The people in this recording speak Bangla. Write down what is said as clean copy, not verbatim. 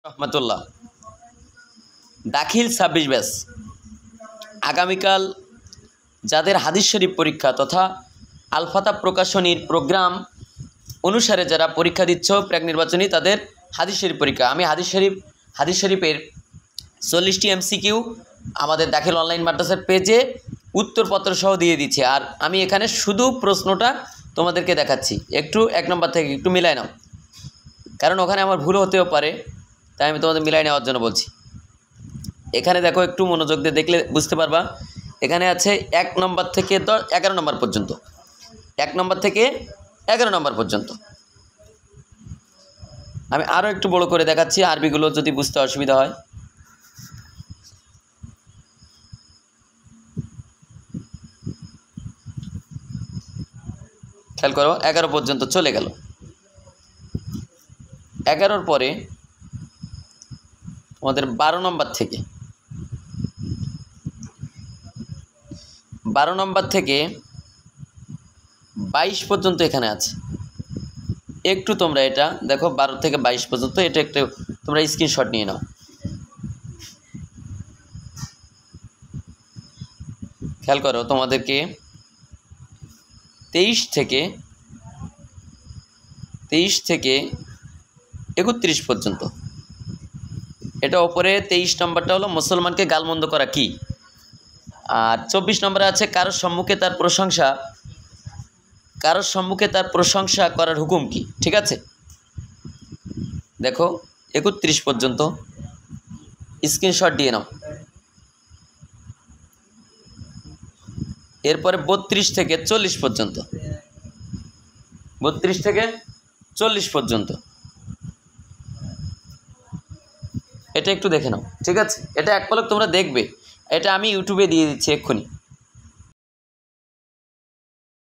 রহমতুল্লাহ। দাখিল 26 ব্যাচ আগামীকাল যাদের হাদিস শরীফ পরীক্ষা তথা আলফাতা প্রকাশনীর প্রোগ্রাম অনুসারে যারা পরীক্ষা দিচ্ছ প্রাক নির্বাচনী তাদের হাদিস শরীফ পরীক্ষা। আমি হাদিস শরীফের 40টি MCQ আমাদের দাখিল অনলাইন মাদ্রাসার পেজে উত্তরপত্র সহ দিয়ে দিচ্ছি। আর আমি এখানে শুধু প্রশ্নটা তোমাদেরকে দেখাচ্ছি, একটু 1 নম্বর থেকে একটু মিলাই নাও, কারণ ওখানে আমার ভুল হতেও পারে, তাই আমি তোমাদের মিলাই নেওয়ার জন্য বলছি। এখানে দেখো, একটু মনোযোগ দিয়ে দেখলে বুঝতে পারবা। এখানে আছে 1 নম্বর থেকে 11 নম্বর পর্যন্ত, 1 নম্বর থেকে 11 নম্বর পর্যন্ত। আমি আরও একটু বড় করে দেখাচ্ছি, আরবিগুলো যদি বুঝতে অসুবিধা হয়। খেয়াল করো, 11 পর্যন্ত চলে গেল। 11-র পরে আমাদের 12 নম্বর থেকে 22 পর্যন্ত এখানে আছে। একটু তোমরা এটা দেখো, 12 থেকে 22 পর্যন্ত, এটা একটু তোমরা স্ক্রিনশট নিয়ে নাও। খেয়াল করো, তোমাদেরকে 23 থেকে 31 পর্যন্ত, এটা ওপরে 23 নম্বরটা হলো মুসলমানকে গালমন্দ করা কি, আর 24 নম্বরে আছে কারোর সম্মুখে তার প্রশংসা করার হুকুম কি। ঠিক আছে, দেখো 31 পর্যন্ত স্ক্রিনশট দিয়ে নাও। এরপরে 32 থেকে 40 পর্যন্ত, 32 থেকে 40 পর্যন্ত এটা একটু দেখে নাও। ঠিক আছে, এটা এক পলক তোমরা দেখবে, এটা আমি ইউটিউবে দিয়ে দিচ্ছি এক্ষুনি।